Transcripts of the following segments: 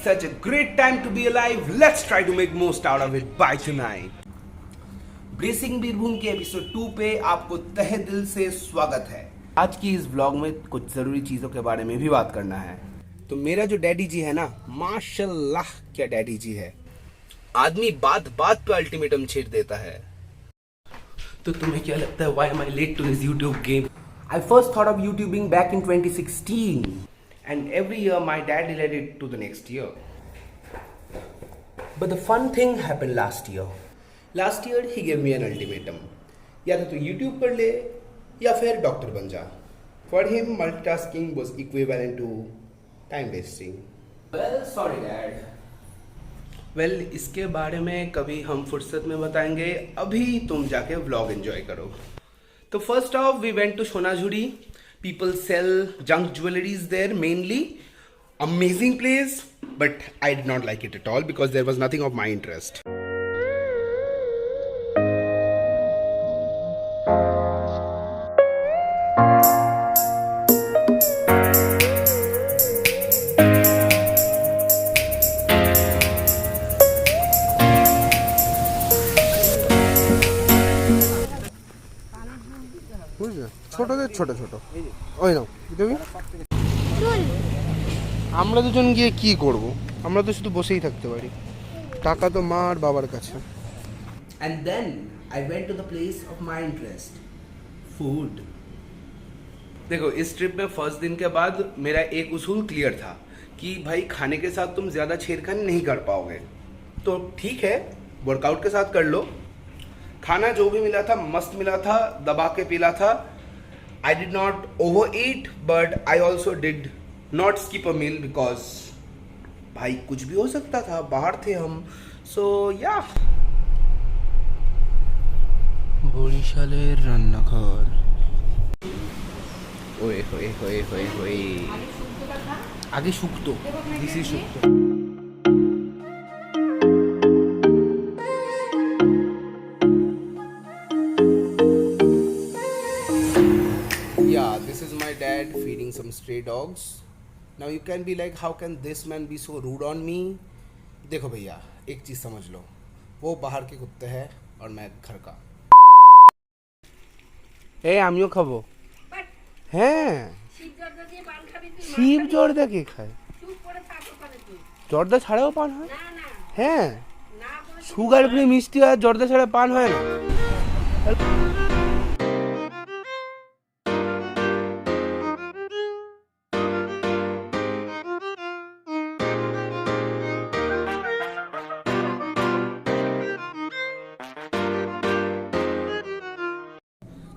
such a great time to be alive. Let's try to make most out of it by tonight. Bracing Birbhum के episode 2 पे आपको तहे दिल से स्वागत है। आज की इस व्लॉग में कुछ जरूरी चीजों के बारे में भी बात करना है। तो मेरा जो डैडी जी है ना, माशाल्लाह क्या डैडी जी है। आदमी बात बात पे अल्टीमेटम छेड़ देता है। तो तुम्हें क्या लगता है, why am I late to this YouTube game? I first thought of YouTubing back in 2016 and every year my dad delayed it to the next year. But the fun thing happened last year. Last year he gave me an ultimatum. या तो तू YouTube कर ले या फिर doctor बन जा. For him multitasking was equivalent to time wasting. Well, sorry dad. Well, इसके बारे में कभी हम फुर्सत में बताएंगे, अभी तुम जाके व्लॉग एंजॉय करो। तो first of we went to Sonajhuri. People sell junk jewelleries there mainly. Amazing place, but I did not like it at all because there was nothing of my interest. ছোটদের ছোট ছোট ওই নাও তুমি। আমরা দুজন গিয়ে কি করব? আমরা তো শুধু বসেই থাকতে পারি। টাকা তো মা আর বাবার কাছে। And then I went to the place of my interest, food. देखो, इस ट्रिप में फर्स्ट दिन के बाद मेरा एक उसूल क्लियर था कि भाई खाने के साथ तुम ज्यादा छेड़खानी नहीं कर पाओगे, तो ठीक है वर्कआउट के साथ कर लो। खाना जो भी मिला था मस्त मिला था, दबा के पीला था। I did not overeat, but I also did not skip a meal because भाई कुछ भी हो सकता था, बाहर थे हम। So yeah. বরিশালের রান্নাঘর। ওয়ে হোয়ে হোয়ে হোয়ে হোয়ে। আগে শুকতো, this is shukto. This is my dad feeding some stray dogs. Now you can be like, how can this man be so rude on me? देखो भैया, एक चीज समझ लो, वो बाहर के कुत्ते हैं और मैं घर का। আমিও খাবো। হ্যাঁ, শিব জর্দা কে খায়? জর্দা ছাড়াও পান হয়? হ্যাঁ, সুগার ফ্রি মিষ্টি আর জর্দা ছাড়া পান হয় না।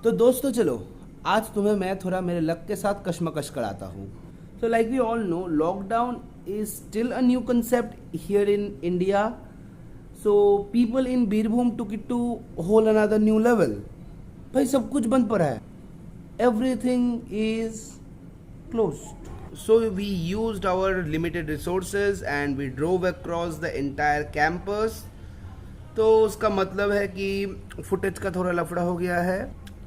तो दोस्तों चलो, आज तुम्हें मैं थोड़ा मेरे लक के साथ कशमकश कराता हूँ। So like we all know, lockdown is still a new concept here in India. So people in Birbhum took it to whole another new level. भाई सब कुछ बंद पड़ा है। Everything is closed. So we used our limited resources and we drove across the entire campus. तो उसका मतलब है कि फुटेज का थोड़ा लफड़ा हो गया है।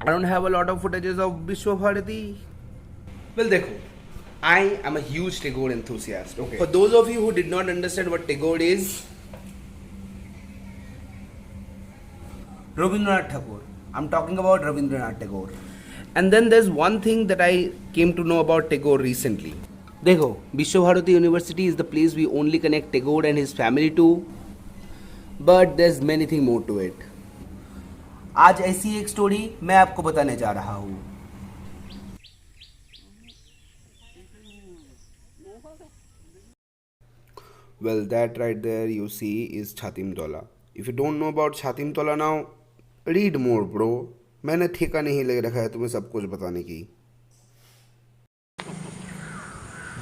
I don't have a lot of footages of Vishwa Bharati. Well, देखो, I am a huge Tagore enthusiast. Okay. For those of you who did not understand what Tagore is, Rabindranath Tagore. I'm talking about Rabindranath Tagore. And then there's one thing that I came to know about Tagore recently. देखो, Vishwa Bharati University is the place we only connect Tagore and his family to, but there's many thing more to it. आज ऐसी एक story मैं आपको बताने जा रहा हूँ। Well, that right there you see is Chhatim Tola. If you don't know about Chhatim Tola now, read more bro. मैंने ठेका नहीं ले रखा है तुम्हें सब कुछ बताने की।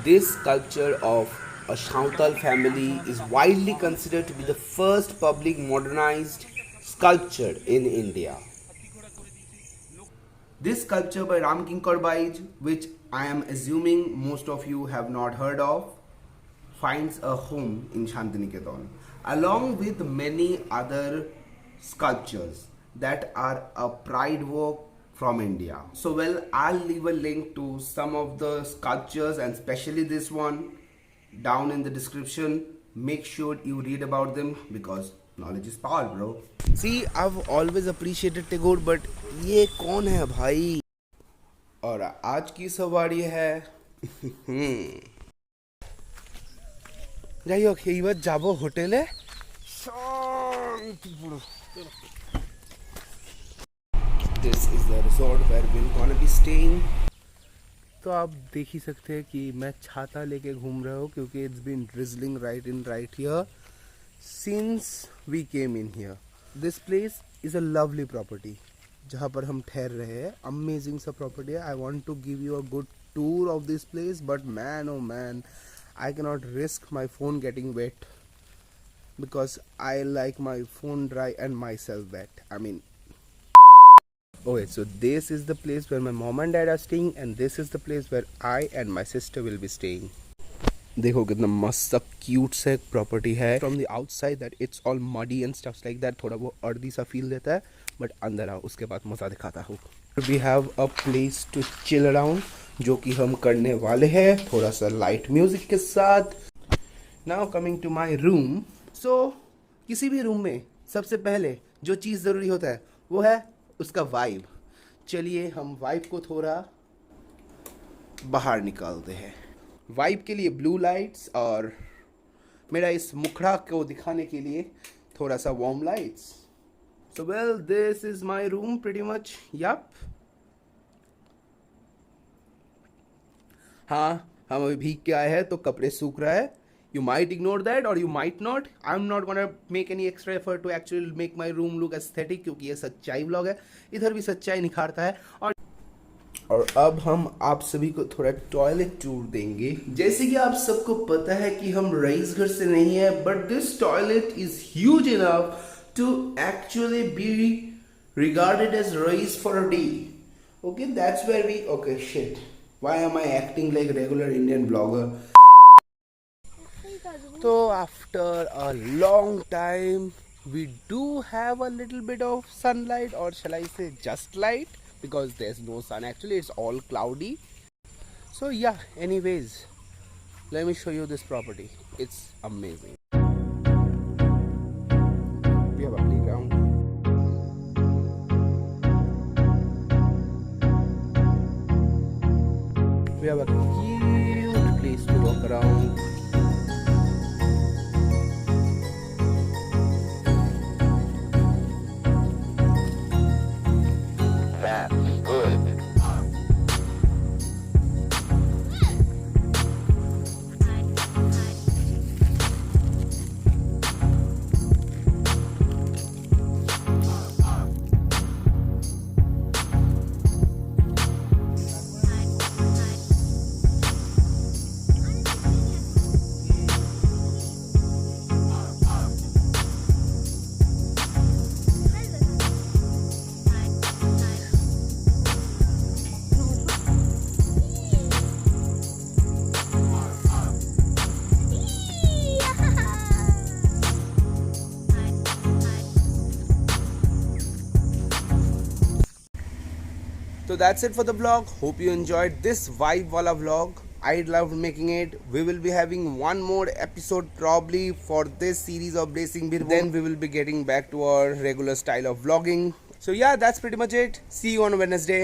This sculpture of a Shantal family is widely considered to be the first public modernized sculpture in India. This sculpture by Ram Kinkar Baij, which I am assuming most of you have not heard of, finds a home in Shantiniketan, along with many other sculptures that are a pride work from India. So well, I'll leave a link to some of the sculptures and especially this one down in the description. make sure you read about them because knowledge is power, bro. See, I've always appreciated Tagore, but ये कौन है भाई? और आज की सवारी है যাই হোক এইবার যাবো হোটেলে Shantipur. This is the resort where we're gonna be staying. तो आप देख ही सकते हैं कि मैं छाता लेके घूम रहा हूँ क्योंकि it's been drizzling right here since we came in here. This place is a lovely property जहाँ पर हम ठहर रहे हैं। अमेजिंग सा प्रॉपर्टी है। I want to give you a good tour of this place but man oh man I cannot risk my phone getting wet because I like my phone dry and myself wet. I mean, okay, so this is the place where my mom and dad are staying and this is the place where I and my sister will be staying. देखो कितना मस्त सा cute सा property है। From the outside that it's all muddy and stuffs like that, थोड़ा वो earthy सा feel देता है बट अंदर आओ उसके बाद मज़ा दिखाता हूँ। We have a place to chill around जो कि हम करने वाले हैं थोड़ा सा लाइट म्यूजिक के साथ। Now coming to my room. So किसी भी रूम में सबसे पहले जो चीज़ ज़रूरी होता है वो है उसका वाइब। चलिए हम वाइब को थोड़ा बाहर निकालते हैं। वाइब के लिए ब्लू लाइट्स और मेरा इस मुखड़ा को दिखाने के लिए थोड़ा सा warm lights. So well this is my room pretty much. Yup, हाँ हम अभी भीग के आए हैं तो कपड़े सूख रहा है। यू माइट इग्नोर दैट और you might not. I am not gonna make any extra effort to actually make my room look aesthetic क्योंकि ये सच्चाई व्लॉग है। इधर भी सच्चाई निखारता है। और अब हम आप सभी को थोड़ा टॉयलेट टूर देंगे। जैसे कि आप सबको पता है कि हम रईस घर से नहीं है but this toilet is huge enough to actually be regarded as रईस for a day. Okay that's where we okay shit why am I acting like regular Indian blogger. तो after a long time we do have a little bit of sunlight और shall I say just light because there's no sun, actually it's all cloudy. So yeah, anyways, let me show you this property. It's amazing. We have a playground. We have a cute place to walk around. So that's it for the vlog. Hope you enjoyed this vibe wala vlog. I loved making it. We will be having one more episode probably for this series of Blazing Birbo. Then we will be getting back to our regular style of vlogging. So yeah, that's pretty much it. See you on Wednesday.